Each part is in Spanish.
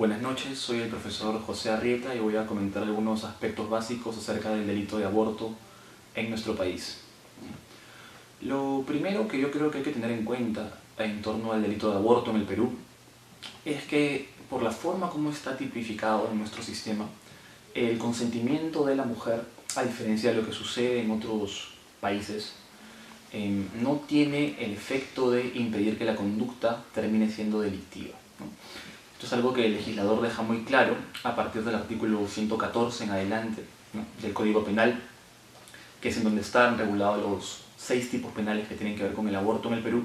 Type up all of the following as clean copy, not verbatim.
Buenas noches, soy el profesor José Arrieta y voy a comentar algunos aspectos básicos acerca del delito de aborto en nuestro país. Lo primero que yo creo que hay que tener en cuenta en torno al delito de aborto en el Perú es que, por la forma como está tipificado en nuestro sistema, el consentimiento de la mujer, a diferencia de lo que sucede en otros países, no tiene el efecto de impedir que la conducta termine siendo delictiva, ¿no? Esto es algo que el legislador deja muy claro a partir del artículo 114 en adelante, ¿no?, del Código Penal, que es en donde están regulados los 6 tipos penales que tienen que ver con el aborto en el Perú.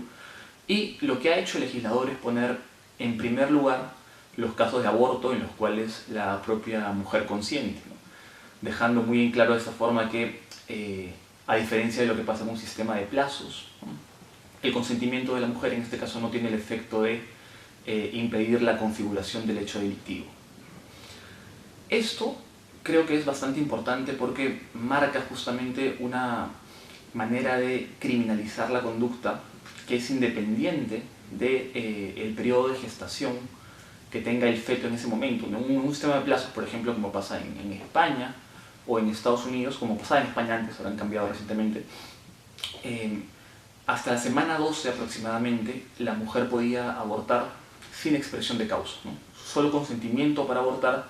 Y lo que ha hecho el legislador es poner en primer lugar los casos de aborto en los cuales la propia mujer consiente, ¿no?, dejando muy en claro de esta forma que, a diferencia de lo que pasa en un sistema de plazos, ¿no?, el consentimiento de la mujer en este caso no tiene el efecto de impedir la configuración del hecho delictivo. Esto creo que es bastante importante porque marca justamente una manera de criminalizar la conducta que es independiente del periodo de gestación que tenga el feto en ese momento. En un sistema de plazos, por ejemplo, como pasa en España o en Estados Unidos, como pasaba en España antes, ahora han cambiado recientemente, hasta la semana 12 aproximadamente la mujer podía abortar sin expresión de causa, ¿no? Solo consentimiento para abortar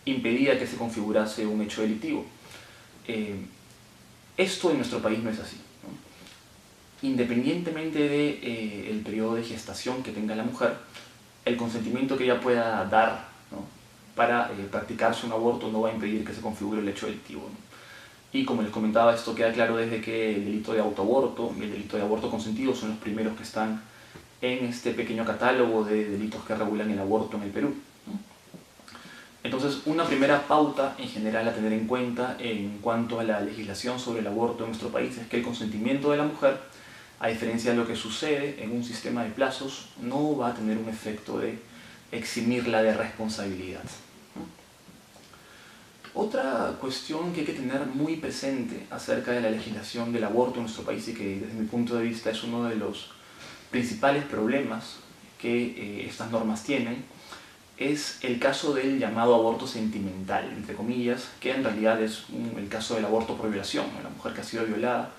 impedía que se configurase un hecho delictivo. Esto en nuestro país no es así, ¿no? Independientemente del periodo de gestación que tenga la mujer, el consentimiento que ella pueda dar, ¿no?, para practicarse un aborto no va a impedir que se configure el hecho delictivo, ¿no? Y como les comentaba, esto queda claro desde que el delito de autoaborto y el delito de aborto consentido son los primeros que están en este pequeño catálogo de delitos que regulan el aborto en el Perú, ¿no? Entonces, una primera pauta en general a tener en cuenta en cuanto a la legislación sobre el aborto en nuestro país es que el consentimiento de la mujer, a diferencia de lo que sucede en un sistema de plazos, no va a tener un efecto de eximirla de responsabilidad, ¿no? Otra cuestión que hay que tener muy presente acerca de la legislación del aborto en nuestro país, y que desde mi punto de vista es uno de los principales problemas que estas normas tienen, es el caso del llamado aborto sentimental, entre comillas, que en realidad es el caso del aborto por violación, ¿no? La mujer que ha sido violada,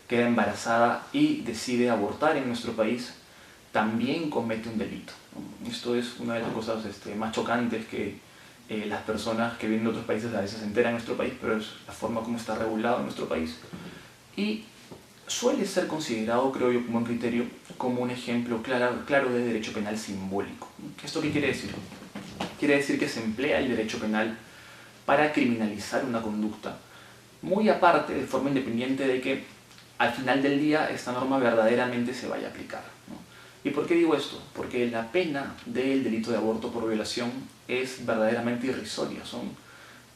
queda embarazada y decide abortar en nuestro país, también comete un delito, ¿no? Esto es una de las cosas más chocantes que las personas que viven de otros países a veces se enteran en nuestro país, pero es la forma como está regulado en nuestro país. Y suele ser considerado, creo yo, como un criterio, como un ejemplo claro de derecho penal simbólico. ¿Esto qué quiere decir? Quiere decir que se emplea el derecho penal para criminalizar una conducta, muy aparte, de forma independiente de que al final del día esta norma verdaderamente se vaya a aplicar, ¿no? ¿Y por qué digo esto? Porque la pena del delito de aborto por violación es verdaderamente irrisoria, son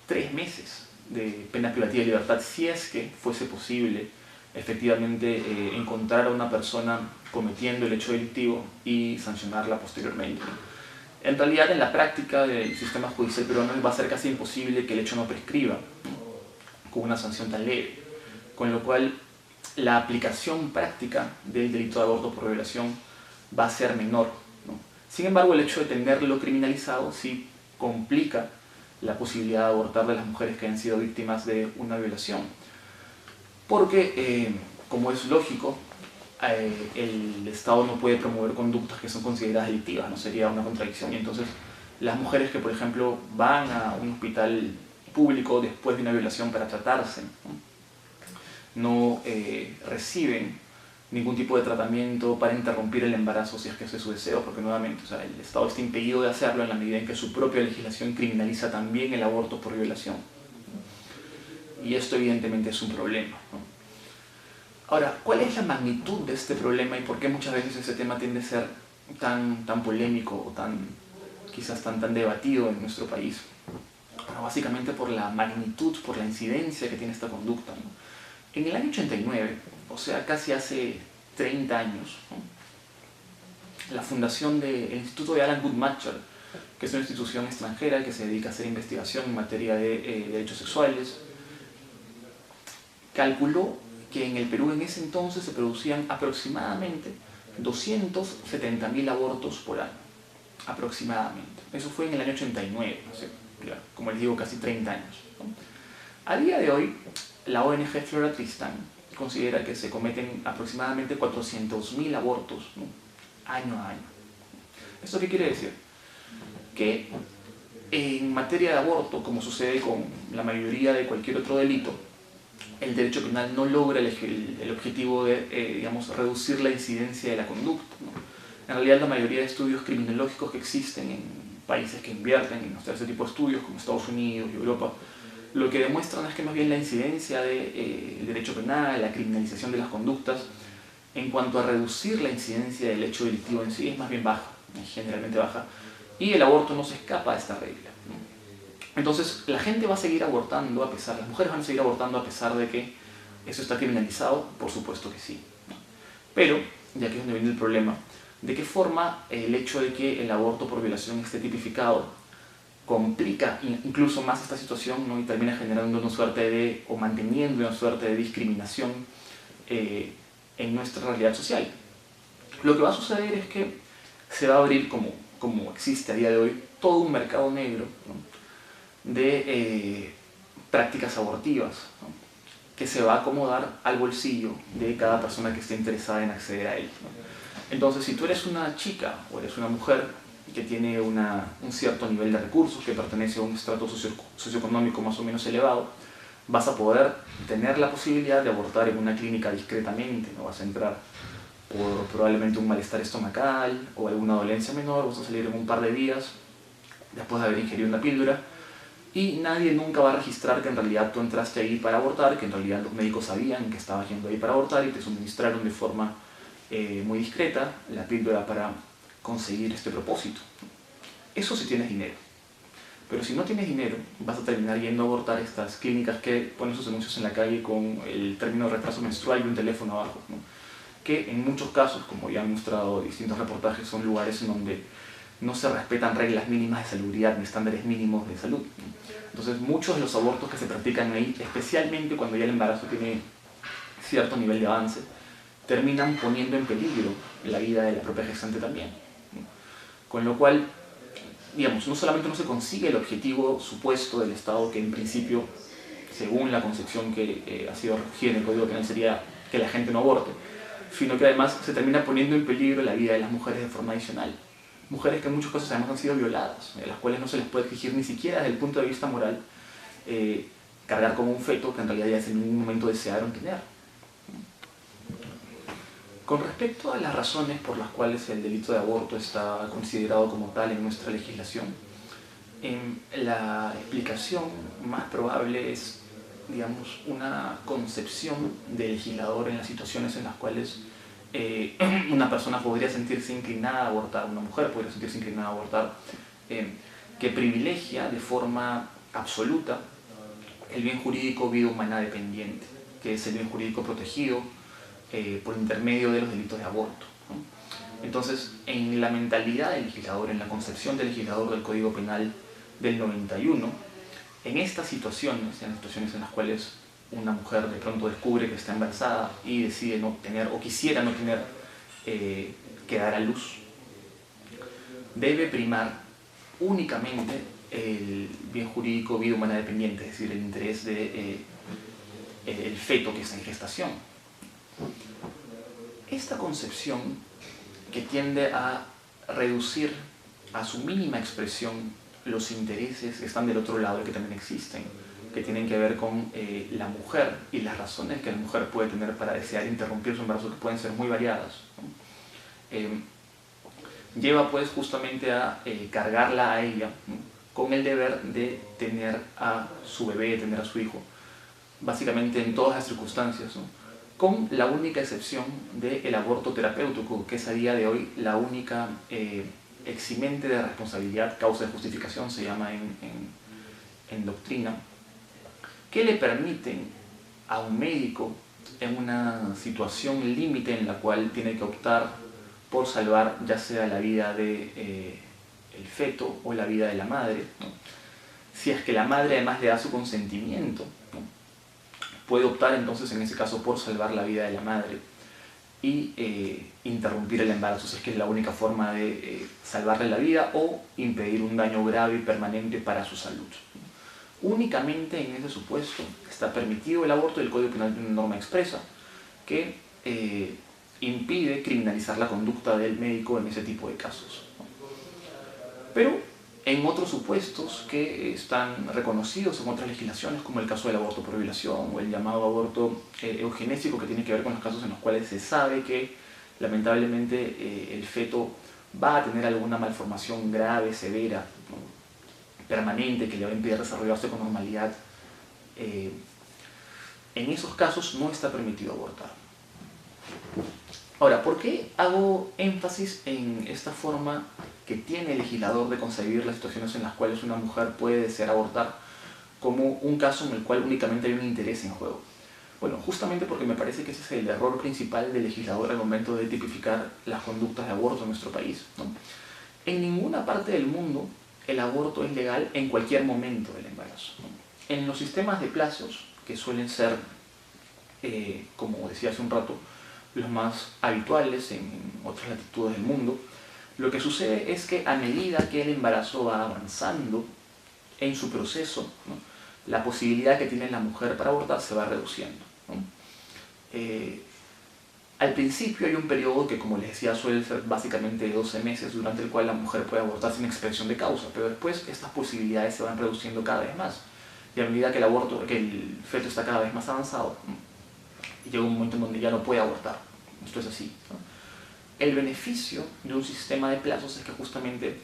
3 meses de pena privativa de libertad, si es que fuese posible efectivamente encontrar a una persona cometiendo el hecho delictivo y sancionarla posteriormente. En realidad, en la práctica del sistema judicial peruano va a ser casi imposible que el hecho no prescriba, ¿no?, con una sanción tan leve, con lo cual la aplicación práctica del delito de aborto por violación va a ser menor, ¿no? Sin embargo, el hecho de tenerlo criminalizado sí complica la posibilidad de abortar de las mujeres que han sido víctimas de una violación, porque, como es lógico, el Estado no puede promover conductas que son consideradas delictivas, no sería una contradicción. Y entonces las mujeres que, por ejemplo, van a un hospital público después de una violación para tratarse, no reciben ningún tipo de tratamiento para interrumpir el embarazo si es que ese es su deseo, porque nuevamente, o sea, el Estado está impedido de hacerlo en la medida en que su propia legislación criminaliza también el aborto por violación. Y esto evidentemente es un problema, ¿no? Ahora, ¿cuál es la magnitud de este problema y por qué muchas veces este tema tiende a ser tan polémico o quizás tan debatido en nuestro país? Bueno, básicamente por la magnitud, por la incidencia que tiene esta conducta, ¿no? En el año 89, o sea, casi hace 30 años, ¿no?, la fundación del Instituto de Alan Guttmacher, que es una institución extranjera que se dedica a hacer investigación en materia de derechos sexuales, calculó que en el Perú en ese entonces se producían aproximadamente 270.000 abortos por año. aproximadamente. Eso fue en el año 89, no sé, como les digo, casi 30 años, ¿no? A día de hoy, la ONG Flora Tristán considera que se cometen aproximadamente 400.000 abortos, ¿no?, año a año. ¿Esto qué quiere decir? Que en materia de aborto, como sucede con la mayoría de cualquier otro delito, el derecho penal no logra el objetivo de, digamos, reducir la incidencia de la conducta, ¿no? En realidad, la mayoría de estudios criminológicos que existen en países que invierten en este tipo de estudios, como Estados Unidos y Europa, lo que demuestran es que más bien la incidencia del derecho penal, la criminalización de las conductas, en cuanto a reducir la incidencia del hecho delictivo en sí, es más bien baja, generalmente baja, y el aborto no se escapa a esta regla, ¿no? Entonces, la gente va a seguir abortando a pesar, las mujeres van a seguir abortando a pesar de que eso está criminalizado, por supuesto que sí, ¿no? Pero, ya que es donde viene el problema, ¿de qué forma el hecho de que el aborto por violación esté tipificado complica incluso más esta situación, ¿no?, y termina generando una suerte de, o manteniendo una suerte de discriminación en nuestra realidad social? Lo que va a suceder es que se va a abrir, como existe a día de hoy, todo un mercado negro, ¿no?, de prácticas abortivas, ¿no?, que se va a acomodar al bolsillo de cada persona que esté interesada en acceder a él, ¿no? Entonces, si tú eres una chica o eres una mujer que tiene un cierto nivel de recursos, que pertenece a un estrato socioeconómico más o menos elevado, vas a poder tener la posibilidad de abortar en una clínica discretamente, ¿no? Vas a entrar por probablemente un malestar estomacal o alguna dolencia menor, vas a salir en un par de días después de haber ingerido una píldora, y nadie nunca va a registrar que en realidad tú entraste ahí para abortar, que en realidad los médicos sabían que estabas yendo ahí para abortar y te suministraron de forma muy discreta la píldora para conseguir este propósito. Eso si tienes dinero. Pero si no tienes dinero, vas a terminar yendo a abortar estas clínicas que ponen sus anuncios en la calle con el término de retraso menstrual y un teléfono abajo, ¿no?, que en muchos casos, como ya han mostrado distintos reportajes, son lugares en donde no se respetan reglas mínimas de salubridad ni estándares mínimos de salud, ¿no? Entonces, muchos de los abortos que se practican ahí, especialmente cuando ya el embarazo tiene cierto nivel de avance, terminan poniendo en peligro la vida de la propia gestante también, ¿no? Con lo cual, digamos, no solamente no se consigue el objetivo supuesto del Estado, que en principio, según la concepción que ha sido recogida en el Código Penal, sería que la gente no aborte, sino que además se termina poniendo en peligro la vida de las mujeres de forma adicional. Mujeres que en muchos casos además han sido violadas, de las cuales no se les puede exigir ni siquiera desde el punto de vista moral cargar como un feto que en realidad ya en ningún momento desearon tener. Con respecto a las razones por las cuales el delito de aborto está considerado como tal en nuestra legislación, la explicación más probable es, digamos, una concepción del legislador en las situaciones en las cuales una persona podría sentirse inclinada a abortar, una mujer podría sentirse inclinada a abortar, que privilegia de forma absoluta el bien jurídico vida humana dependiente, que es el bien jurídico protegido por intermedio de los delitos de aborto, ¿no? Entonces, en la mentalidad del legislador, en la concepción del legislador del Código Penal del 91, en estas situaciones, en las cuales una mujer de pronto descubre que está embarazada y decide no tener, o quisiera no tener que dar a luz, debe primar únicamente el bien jurídico vida humana dependiente, es decir, el interés de el feto que está en gestación. Esta concepción, que tiende a reducir a su mínima expresión los intereses que están del otro lado y que también existen, que tienen que ver con la mujer y las razones que la mujer puede tener para desear interrumpir su embarazo, que pueden ser muy variadas, ¿no? Lleva pues justamente a cargarla a ella, ¿no?, con el deber de tener a su bebé, de tener a su hijo, básicamente en todas las circunstancias, ¿no?, con la única excepción del aborto terapéutico, que es a día de hoy la única eximente de responsabilidad, causa de justificación se llama en doctrina, que le permiten a un médico en una situación límite en la cual tiene que optar por salvar ya sea la vida del feto o la vida de la madre, ¿no?, si es que la madre además le da su consentimiento, ¿no?, puede optar entonces en ese caso por salvar la vida de la madre, y interrumpir el embarazo si es que es la única forma de salvarle la vida o impedir un daño grave y permanente para su salud. Únicamente en ese supuesto está permitido el aborto y el Código Penal tiene una norma expresa que impide criminalizar la conducta del médico en ese tipo de casos. Pero en otros supuestos que están reconocidos en otras legislaciones, como el caso del aborto por violación o el llamado aborto eugenésico, que tiene que ver con los casos en los cuales se sabe que lamentablemente el feto va a tener alguna malformación grave, severa, ¿no?, permanente, que le va a impedir desarrollarse con normalidad, en esos casos no está permitido abortar. Ahora, ¿por qué hago énfasis en esta forma que tiene el legislador de concebir las situaciones en las cuales una mujer puede desear abortar como un caso en el cual únicamente hay un interés en juego? Bueno, justamente porque me parece que ese es el error principal del legislador al momento de tipificar las conductas de aborto en nuestro país, ¿no? En ninguna parte del mundo el aborto es legal en cualquier momento del embarazo, ¿no? En los sistemas de plazos, que suelen ser, como decía hace un rato, los más habituales en otras latitudes del mundo, lo que sucede es que a medida que el embarazo va avanzando en su proceso, ¿no?, la posibilidad que tiene la mujer para abortar se va reduciendo, ¿no? Al principio hay un periodo que, como les decía, suele ser básicamente de 12 meses, durante el cual la mujer puede abortar sin expresión de causa, pero después estas posibilidades se van reduciendo cada vez más. Y a medida que el feto está cada vez más avanzado, llega un momento en donde ya no puede abortar. Esto es así, ¿no? El beneficio de un sistema de plazos es que justamente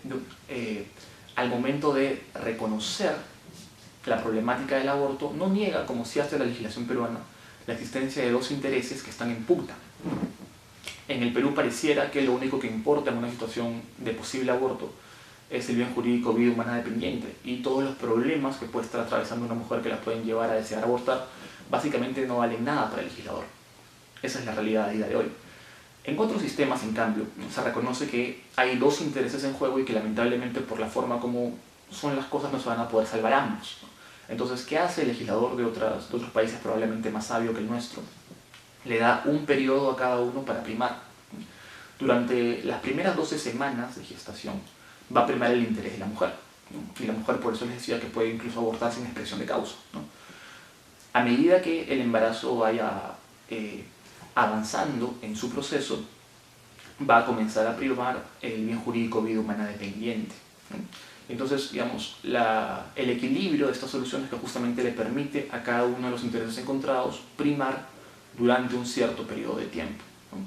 al momento de reconocer la problemática del aborto, no niega, como sí hace la legislación peruana, la existencia de dos intereses que están en pugna. En el Perú pareciera que lo único que importa en una situación de posible aborto es el bien jurídico vida humana dependiente, y todos los problemas que puede estar atravesando una mujer que la pueden llevar a desear abortar básicamente no valen nada para el legislador. Esa es la realidad a día de hoy. En otros sistemas, en cambio, se reconoce que hay dos intereses en juego y que lamentablemente por la forma como son las cosas no se van a poder salvar ambos. Entonces, ¿qué hace el legislador de otros países probablemente más sabio que el nuestro? Le da un periodo a cada uno para primar. Durante las primeras 12 semanas de gestación va a primar el interés de la mujer, ¿no? Y la mujer, por eso les decía que puede incluso abortar sin expresión de causa, ¿no? A medida que el embarazo vaya avanzando en su proceso, va a comenzar a primar el bien jurídico vida humana dependiente, ¿no? Entonces, digamos, el equilibrio de estas soluciones que justamente le permite a cada uno de los intereses encontrados primar durante un cierto periodo de tiempo, ¿no?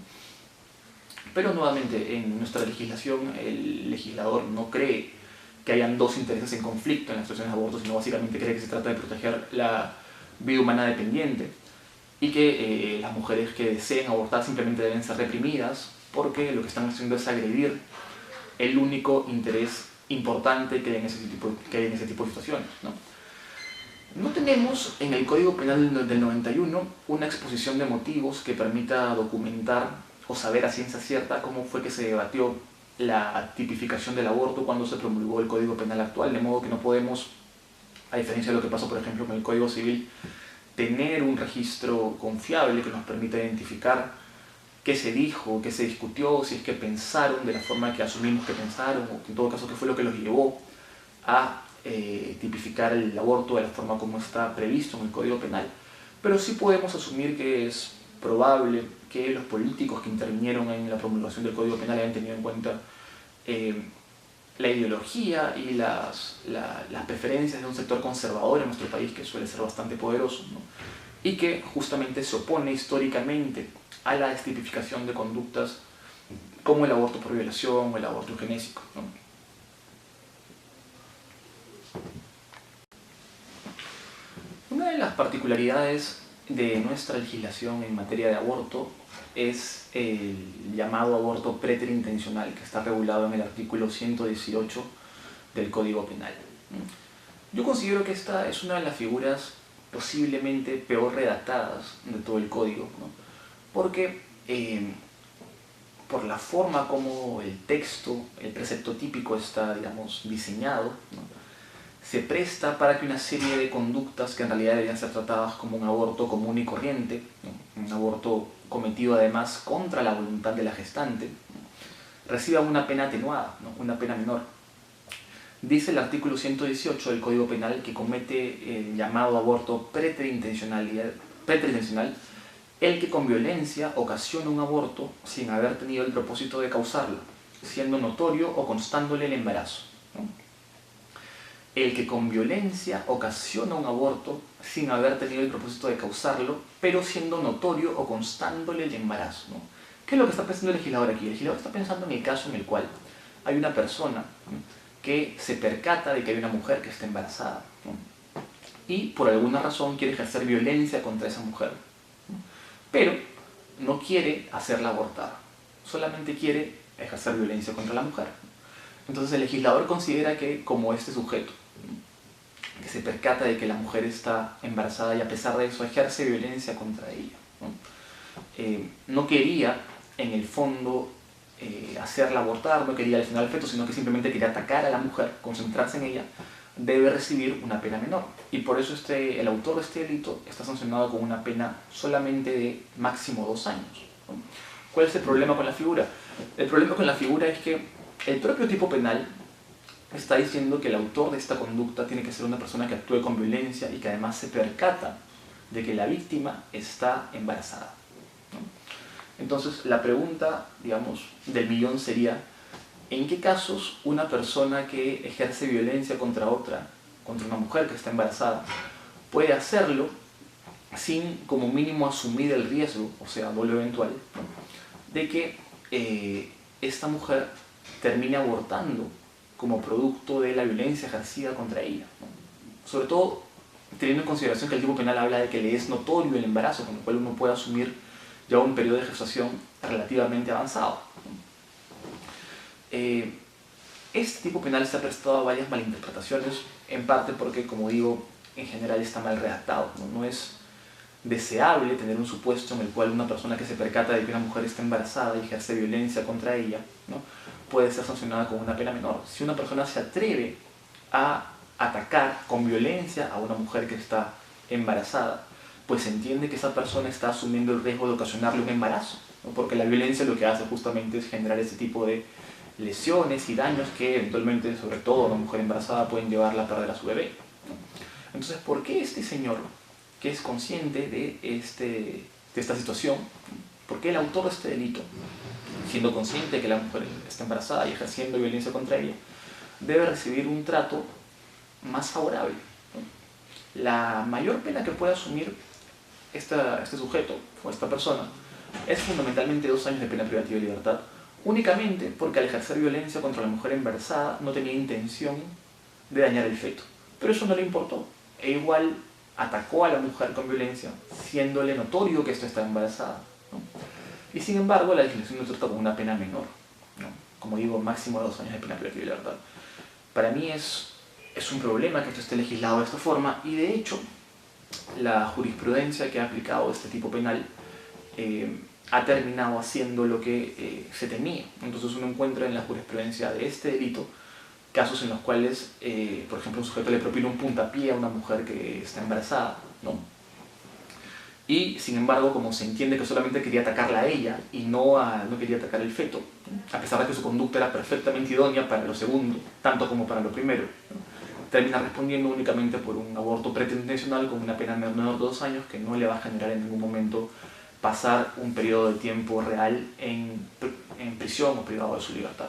Pero nuevamente, en nuestra legislación, el legislador no cree que hayan dos intereses en conflicto en las situaciones de aborto, sino básicamente cree que se trata de proteger la vida humana dependiente y que las mujeres que deseen abortar simplemente deben ser reprimidas porque lo que están haciendo es agredir el único interés importante que hay en ese tipo de situaciones, ¿no? No tenemos en el Código Penal del 91 una exposición de motivos que permita documentar o saber a ciencia cierta cómo fue que se debatió la tipificación del aborto cuando se promulgó el Código Penal actual, de modo que no podemos, a diferencia de lo que pasó por ejemplo con el Código Civil, tener un registro confiable que nos permita identificar qué se dijo, qué se discutió, si es que pensaron de la forma que asumimos que pensaron, o en todo caso qué fue lo que los llevó a tipificar el aborto de la forma como está previsto en el Código Penal. Pero sí podemos asumir que es probable que los políticos que intervinieron en la promulgación del Código Penal hayan tenido en cuenta la ideología y las preferencias de un sector conservador en nuestro país, que suele ser bastante poderoso, ¿no? Y que justamente se opone históricamente a la destipificación de conductas como el aborto por violación o el aborto eugenésico, ¿no? Una de las particularidades de nuestra legislación en materia de aborto es el llamado aborto preterintencional, que está regulado en el artículo 118 del Código Penal. Yo considero que esta es una de las figuras posiblemente peor redactadas de todo el código, ¿no? Porque por la forma como el texto, el precepto típico está, digamos, diseñado, ¿no?, se presta para que una serie de conductas que en realidad deberían ser tratadas como un aborto común y corriente, ¿no? Un aborto cometido además contra la voluntad de la gestante, ¿no? Reciba una pena atenuada, ¿no? Una pena menor. Dice el artículo 118 del Código Penal que comete el llamado aborto preterintencional el que con violencia ocasiona un aborto sin haber tenido el propósito de causarlo, siendo notorio o constándole el embarazo, ¿no? El que con violencia ocasiona un aborto sin haber tenido el propósito de causarlo, pero siendo notorio o constándole el embarazo, ¿no? ¿Qué es lo que está pensando el legislador aquí? El legislador está pensando en el caso en el cual hay una persona, ¿no?, que se percata de que hay una mujer que está embarazada, ¿no?, y por alguna razón quiere ejercer violencia contra esa mujer, ¿no?, pero no quiere hacerla abortar, solamente quiere ejercer violencia contra la mujer. Entonces el legislador considera que como este sujeto, ¿no?, que se percata de que la mujer está embarazada y a pesar de eso ejerce violencia contra ella, ¿no?, no quería en el fondo hacerla abortar, no quería lesionar al feto, sino que simplemente quería atacar a la mujer, concentrarse en ella, debe recibir una pena menor. Y por eso el autor de este delito está sancionado con una pena solamente de máximo 2 años, ¿no? ¿Cuál es el problema con la figura? El problema con la figura es que el propio tipo penal está diciendo que el autor de esta conducta tiene que ser una persona que actúe con violencia y que además se percata de que la víctima está embarazada, ¿no? Entonces la pregunta, digamos, del millón sería: ¿en qué casos una persona que ejerce violencia contra una mujer que está embarazada, puede hacerlo sin como mínimo asumir el riesgo, o sea, dolo eventual, ¿no?, de que esta mujer termine abortando como producto de la violencia ejercida contra ella, ¿no? Sobre todo teniendo en consideración que el tipo penal habla de que le es notorio el embarazo, con lo cual uno puede asumir ya un periodo de gestación relativamente avanzado, ¿no? Este tipo penal se ha prestado a varias malinterpretaciones, en parte porque, como digo, en general está mal redactado, ¿no? No es deseable tener un supuesto en el cual una persona que se percata de que una mujer está embarazada y ejerce violencia contra ella, ¿no?, puede ser sancionada con una pena menor. Si una persona se atreve a atacar con violencia a una mujer que está embarazada, pues se entiende que esa persona está asumiendo el riesgo de ocasionarle un embarazo, ¿no?, porque la violencia lo que hace justamente es generar ese tipo de lesiones y daños que eventualmente, sobre todo a una mujer embarazada, pueden llevarla a perder a su bebé, ¿no? Entonces, ¿por qué este señor, que es consciente de esta situación, por qué el autor de este delito, siendo consciente de que la mujer está embarazada y ejerciendo violencia contra ella, debe recibir un trato más favorable, ¿no? La mayor pena que puede asumir este sujeto o esta persona es fundamentalmente 2 años de pena privativa de libertad, únicamente porque al ejercer violencia contra la mujer embarazada no tenía intención de dañar el feto. Pero eso no le importó, e igual atacó a la mujer con violencia, siéndole notorio que ésta está embarazada, ¿no? Y sin embargo, la legislación lo trata como una pena menor, ¿no? Como digo, máximo 2 años de pena privativa de libertad. Para mí es un problema que esto esté legislado de esta forma, y de hecho, la jurisprudencia que ha aplicado este tipo penal ha terminado haciendo lo que se temía. Entonces uno encuentra en la jurisprudencia de este delito casos en los cuales, por ejemplo, un sujeto le propina un puntapié a una mujer que está embarazada, ¿no? Y sin embargo, como se entiende que solamente quería atacarla a ella y no quería atacar el feto, ¿no?, a pesar de que su conducta era perfectamente idónea para lo segundo, tanto como para lo primero, ¿no?, termina respondiendo únicamente por un aborto preterintencional con una pena menor de 2 años que no le va a generar en ningún momento pasar un periodo de tiempo real en prisión o privado de su libertad.